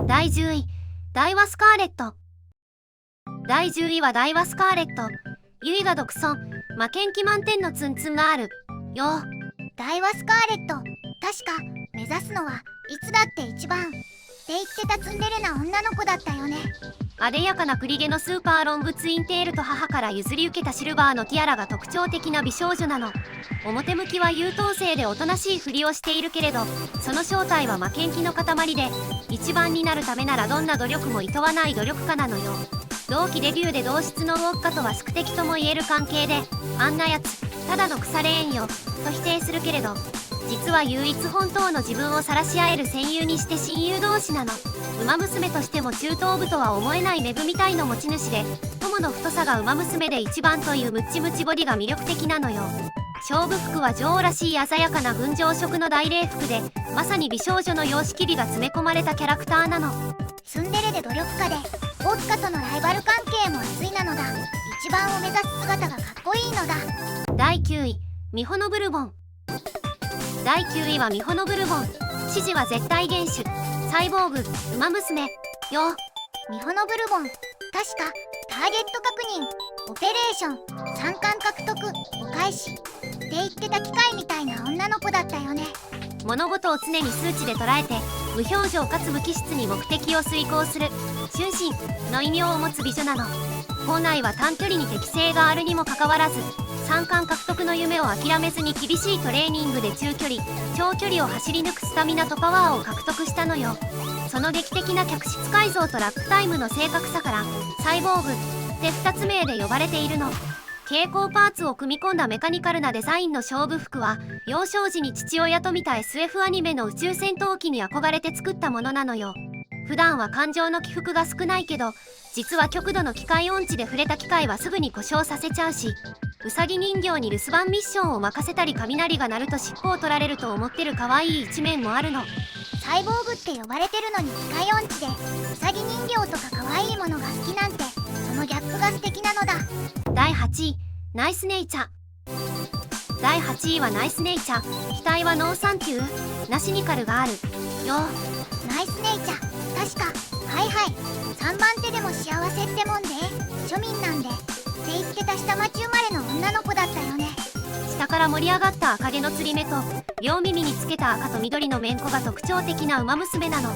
第10位、ダイワスカーレット。第10位はダイワスカーレット。ユイが独尊、負けん気満点のツンツンがあるよ。ダイワスカーレット、確か目指すのはいつだって一番って言ってたツンデレな女の子だったよね。あでやかな栗毛のスーパーロングツインテールと母から譲り受けたシルバーのティアラが特徴的な美少女なの。表向きは優等生でおとなしいふりをしているけれど、その正体は負けん気の塊で、一番になるためならどんな努力も厭わない努力家なのよ。同期デビューで同室のウォッカとは宿敵とも言える関係で、あんなやつただの腐れ縁よと否定するけれど、実は唯一本当の自分を晒し合える戦友にして親友同士なの。馬娘としても中等部とは思えない恵みたいの持ち主で、友の太さが馬娘で一番というムッチムチボディが魅力的なのよ。勝負服は女王らしい鮮やかな群青色の大礼服で、まさに美少女の様式美が詰め込まれたキャラクターなの。ツンデレで努力家でウォッカとのライバル関係も熱いなのだ。一番を目指す姿がかっこいいのだ。第9位、ミホノブルボン。第9位はミホノブルボン。指示は絶対厳守、サイボーグ、馬娘よ。ミホノブルボン、確かターゲット確認、オペレーション、3冠獲得、お返しって言ってた機械みたいな女の子だったよね。物事を常に数値で捉えて、無表情かつ無機質に目的を遂行する春心の異名を持つ美女なの。校内は短距離に適性があるにもかかわらず、3冠獲得の夢を諦めずに厳しいトレーニングで中距離長距離を走り抜くスタミナとパワーを獲得したのよ。その劇的な客室改造とラップタイムの正確さからサイボーグって2つ名で呼ばれているの。蛍光パーツを組み込んだメカニカルなデザインの勝負服は、幼少時に父親と見た SF アニメの宇宙戦闘機に憧れて作ったものなのよ。普段は感情の起伏が少ないけど、実は極度の機械音痴で触れた機械はすぐに故障させちゃうし、ウサギ人形に留守番ミッションを任せたり、雷が鳴ると尻尾を取られると思ってる可愛い一面もあるの。サイボーグって呼ばれてるのに機械音痴でウサギ人形とか可愛いものが好きなんて、そのギャップが素敵なのだ。第8位、ナイスネイチャー。第8位はナイスネイチャー。額はノーサンキューなシニカルがあるよ。ナイスネイチャー、確かはいはい3番手でも幸せってもんで庶民なんでって言ってた下町生まれの女の子だったよね。下から盛り上がった赤毛の釣り目と両耳につけた赤と緑のめんこが特徴的な馬娘なの。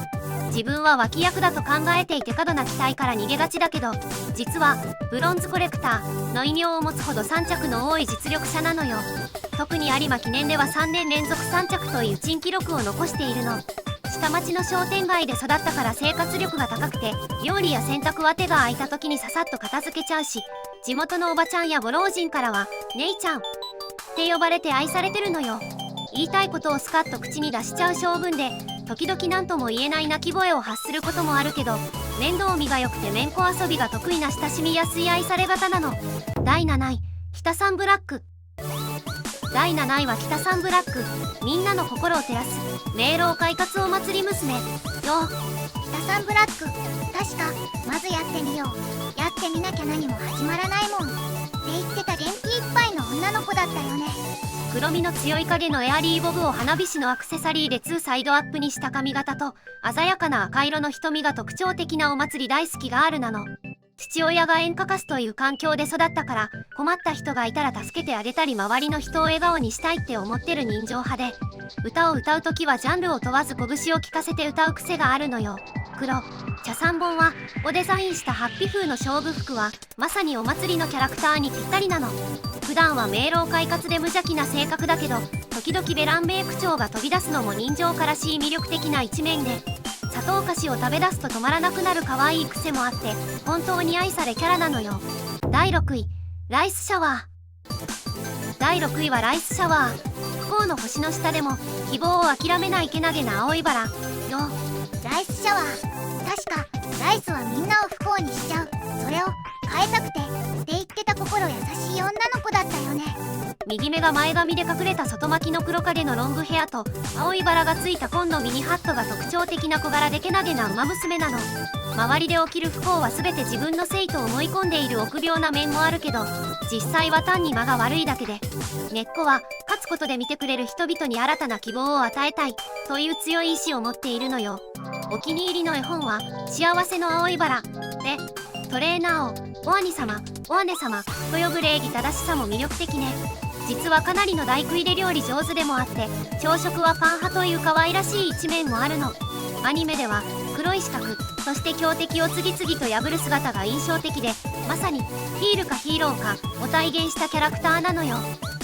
自分は脇役だと考えていて過度な期待から逃げがちだけど、実はブロンズコレクターの異名を持つほど3着の多い実力者なのよ。特に有馬記念では3年連続3着という珍記録を残しているの。下町の商店街で育ったから生活力が高くて、料理や洗濯は手が空いた時にささっと片付けちゃうし、地元のおばちゃんやご老人からは姉ちゃんって呼ばれて愛されてるのよ。言いたいことをスカッと口に出しちゃう性分で、時々何とも言えない泣き声を発することもあるけど、面倒見が良くてめんこ遊びが得意な親しみやすい愛され方なの。第7位、北サンブラック。第7位は北サンブラック。みんなの心を照らす明朗快活お祭り娘よ。北サンブラック、確かまずやってみよう、やってみなきゃ何も始まらないもんって言ってた元気いっぱいの女の子だったよね。黒みの強い影のエアリーボブを花火師のアクセサリーで2サイドアップにした髪型と鮮やかな赤色の瞳が特徴的なお祭り大好きがあるなの。父親が演歌歌手という環境で育ったから、困った人がいたら助けてあげたり、周りの人を笑顔にしたいって思ってる人情派で、歌を歌う時はジャンルを問わず拳を利かせて歌う癖があるのよ。黒茶三本はをデザインしたハッピ風の勝負服はまさにお祭りのキャラクターにぴったりなの。普段は明朗快活で無邪気な性格だけど、時々ベランベイ口調が飛び出すのも人情からしい魅力的な一面で、砂糖菓子を食べ出すと止まらなくなる可愛い癖もあって、本当に愛されキャラなのよ。第6位、ライスシャワー。第6位はライスシャワー。不幸の星の下でも希望を諦めないけなげな青いバラよ。ライスシャワー、確かライスはみんなを不幸にしちゃう、それを変えたくてって言ってた心優しい女の子だったよね。右目が前髪で隠れた外巻きの黒影のロングヘアと青いバラがついた紺のミニハットが特徴的な小柄でけなげな馬娘なの。周りで起きる不幸は全て自分のせいと思い込んでいる臆病な面もあるけど、実際は単に間が悪いだけで、根っこは勝つことで見てくれる人々に新たな希望を与えたいという強い意志を持っているのよ。お気に入りの絵本は幸せの青いバラで、トレーナーをお兄様、お姉様と呼ぶ礼儀正しさも魅力的ね。実はかなりの大食いで料理上手でもあって、朝食はパン派という可愛らしい一面もあるの。アニメでは黒い四角、そして強敵を次々と破る姿が印象的で、まさにヒールかヒーローかを体現したキャラクターなのよ。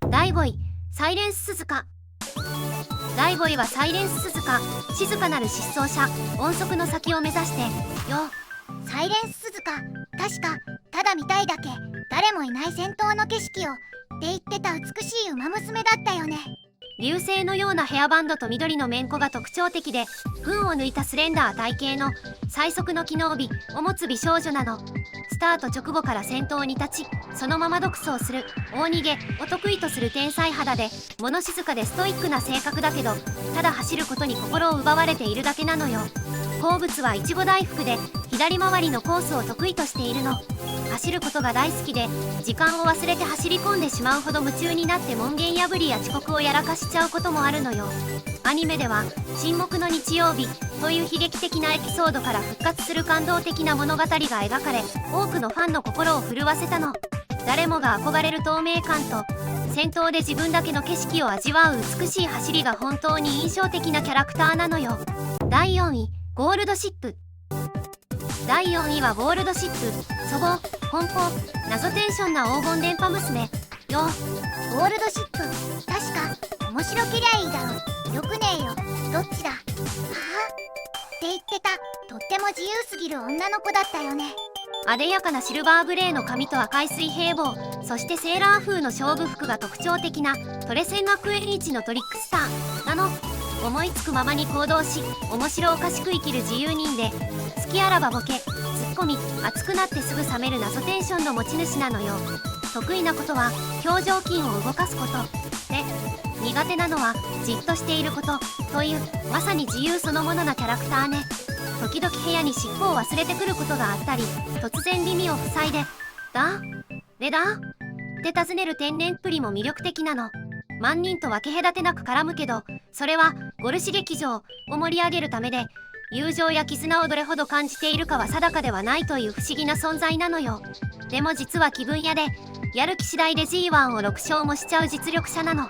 第5位、サイレンス鈴鹿。第5位はサイレンス鈴鹿、静かなる失踪者、音速の先を目指してよ。サイレンス鈴鹿、確かただ見たいだけ、誰もいない戦闘の景色をって言ってた美しい馬娘だったよね。流星のようなヘアバンドと緑のめんこが特徴的で、群を抜いたスレンダー体型の最速の機能美を持つ美少女なの。スタート直後から先頭に立ち、そのまま独走する大逃げを得意とする天才肌で、物静かでストイックな性格だけど、ただ走ることに心を奪われているだけなのよ。好物はいちご大福で、左回りのコースを得意としているの。走ることが大好きで、時間を忘れて走り込んでしまうほど夢中になって門限破りや遅刻をやらかしちゃうこともあるのよ。アニメでは沈黙の日曜日という悲劇的なエピソードから復活する感動的な物語が描かれ、多くのファンの心を震わせたの。誰もが憧れる透明感と先頭で自分だけの景色を味わう美しい走りが本当に印象的なキャラクターなのよ。第4位、ゴールドシップ。第4位はゴールドシップ、粗暴、奔放、謎テンションな黄金電波娘よ。ゴールドシップ、確か面白けりゃいいだろ、よくねえよ、どっちだ、ははって言ってた。とっても自由すぎる女の子だったよね。あでやかなシルバーグレーの髪と赤い水平帽、そしてセーラー風の勝負服が特徴的なトレセン学園一のトリックスターなの。思いつくままに行動し、面白おかしく生きる自由人で、好きあらばボケ、ツッコミ、熱くなってすぐ冷める謎テンションの持ち主なのよ。得意なことは表情筋を動かすことで、苦手なのはじっとしていることという、まさに自由そのものなキャラクターね。時々部屋に尻尾を忘れてくることがあったり、突然耳を塞いで「だれだ?」って尋ねる天然っぷりも魅力的なの。万人と分け隔てなく絡むけど、それはゴルシ劇場を盛り上げるためで、友情や絆をどれほど感じているかは定かではないという不思議な存在なのよ。でも実は気分屋で、やる気次第で G1 を6勝もしちゃう実力者なの。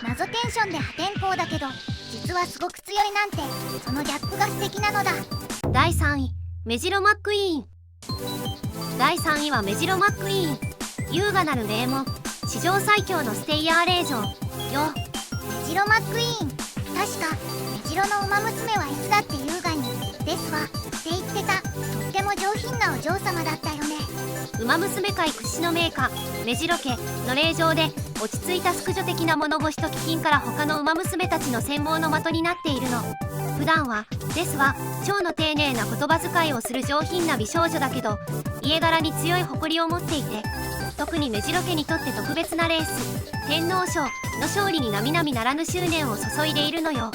謎テンションで破天荒だけど、実はすごく強いなんて、そのギャップが素敵なのだ。第3位、メジロマックイーン。第3位はメジロマックイーン、優雅なる名門、史上最強のステイヤー令嬢よ。メジロマックイーン、確かメジロの馬娘はいつだって優雅にですわって言ってた。とっても上品なお嬢様だったよね。馬娘界屈指の名家メジロ家の令嬢で、落ち着いた淑女的な物腰と気品から他の馬娘たちの羨望の的になっているの。普段はですわ超の丁寧な言葉遣いをする上品な美少女だけど、家柄に強い誇りを持っていて、特にメジロ家にとって特別なレース、天皇賞の勝利に並々ならぬ執念を注いでいるのよ。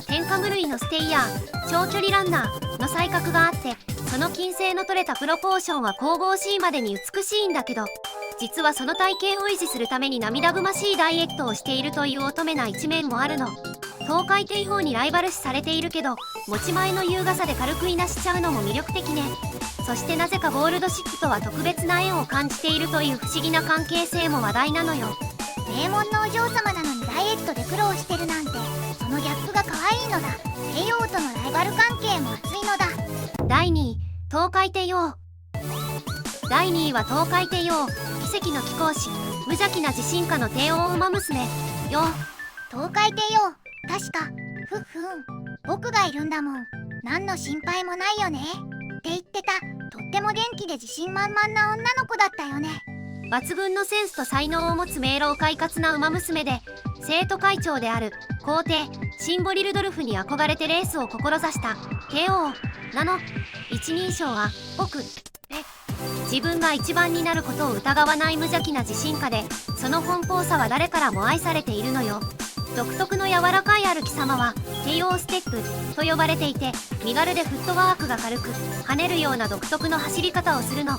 天下無類のステイヤー、長距離ランナーの才覚があって、その均整の取れたプロポーションは神々しいまでに美しいんだけど、実はその体型を維持するために涙ぐましいダイエットをしているという乙女な一面もあるの。東海帝王にライバル視されているけど、持ち前の優雅さで軽くいなしちゃうのも魅力的ね。そしてなぜかゴールドシップとは特別な縁を感じているという不思議な関係性も話題なのよ。名門のお嬢様なのにダイエットで苦労してるなんて、そのギャップが可愛いのだ。帝王とのライバル関係も熱いのだ。第2位、東海帝王。第2位は東海帝王、奇跡の貴公子、無邪気な自信家の帝王馬娘よ。東海帝王、確かふっふん、僕がいるんだもん、何の心配もないよねって言ってた。とっても元気で自信満々な女の子だったよね。抜群のセンスと才能を持つ明朗快活な馬娘で、生徒会長である皇帝シンボリルドルフに憧れてレースを志した帝王なの。一人称は僕で、自分が一番になることを疑わない無邪気な自信家で、その奔放さは誰からも愛されているのよ。独特の柔らかい歩き様は帝王ステップと呼ばれていて、身軽でフットワークが軽く跳ねるような独特の走り方をするの。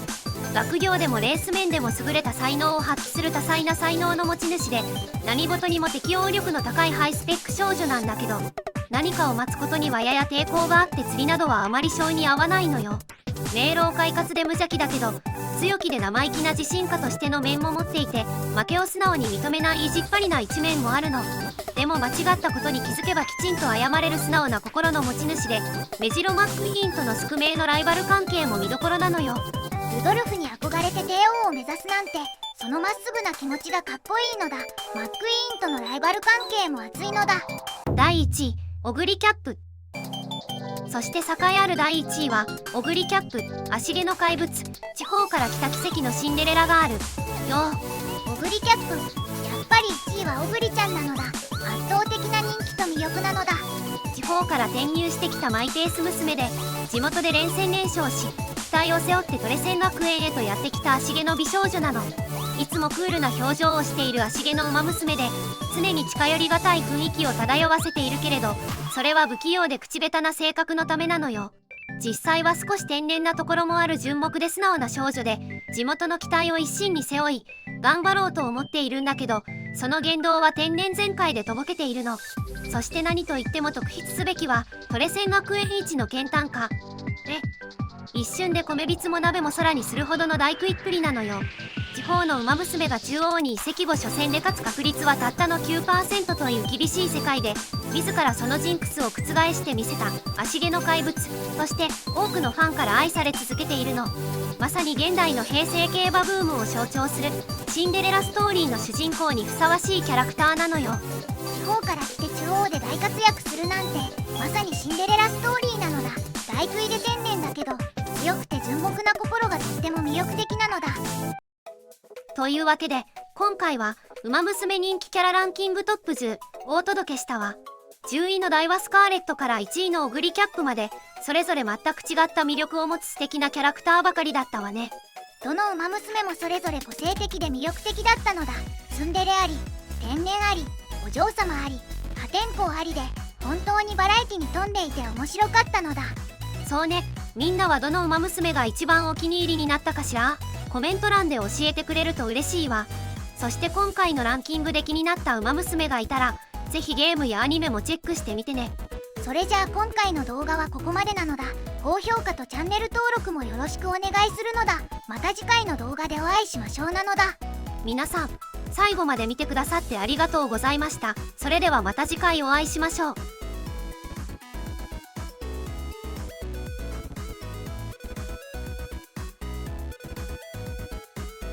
学業でもレース面でも優れた才能を発揮する多彩な才能の持ち主で、何事にも適応力の高いハイスペック少女なんだけど、何かを待つことにはやや抵抗があって釣りなどはあまり性に合わないのよ。明朗快活で無邪気だけど、強気で生意気な自信家としての面も持っていて、負けを素直に認めない意地っ張りな一面もあるの。でも間違ったことに気づけばきちんと謝れる素直な心の持ち主で、メジロマックイーンとの宿命のライバル関係も見どころなのよ。ルドルフに憧れて帝王を目指すなんて、そのまっすぐな気持ちがかっこいいのだ。マックイーンとのライバル関係も熱いのだ。第1位、オグリキャップ。そして栄えある第1位はオグリキャップ、足毛の怪物、地方から来た奇跡のシンデレラガールよ。オグリキャップ、やっぱり1位はオグリちゃんなのだ。圧倒的な人気と魅力なのだ。地方から転入してきたマイペース娘で、地元で連戦連勝し、期待を背負ってトレセン学園へとやってきた足毛の美少女なの。いつもクールな表情をしている足毛の馬娘で、常に近寄りがたい雰囲気を漂わせているけれど、それは不器用で口下手な性格のためなのよ。実際は少し天然なところもある純朴で素直な少女で、地元の期待を一身に背負い頑張ろうと思っているんだけど、その言動は天然全開でとぼけているの。そして何といっても特筆すべきはトレセン学園一の健胆家。一瞬で米びつも鍋も空にするほどの大食いっぷりなのよ。地方の馬娘が中央に移籍後初戦で勝つ確率はたったの 9% という厳しい世界で、自らそのジンクスを覆してみせた足毛の怪物として多くのファンから愛され続けているの。まさに現代の平成競馬ブームを象徴するシンデレラストーリーの主人公にふさわしいキャラクターなのよ。地方から来て中央で大活躍するなんて、まさにシンデレラストーリーなのだ。大食いで天然だけど強くて純朴な心がとっても魅力的なのだ。というわけで今回は馬娘人気キャラランキングトップ10をお届けしたわ。10位のダイワスカーレットから1位のオグリキャップまで、それぞれ全く違った魅力を持つ素敵なキャラクターばかりだったわね。どの馬娘もそれぞれ個性的で魅力的だったのだ。ツンデレあり、天然あり、お嬢様あり、破天荒ありで、本当にバラエティに富んでいて面白かったのだ。そうね、みんなはどの馬娘が一番お気に入りになったかしら？コメント欄で教えてくれると嬉しいわ。そして今回のランキングで気になった馬娘がいたら、ぜひゲームやアニメもチェックしてみてね。それじゃあ今回の動画はここまでなのだ。高評価とチャンネル登録もよろしくお願いするのだ。また次回の動画でお会いしましょうなのだ。皆さん、最後まで見てくださってありがとうございました。それではまた次回お会いしましょう。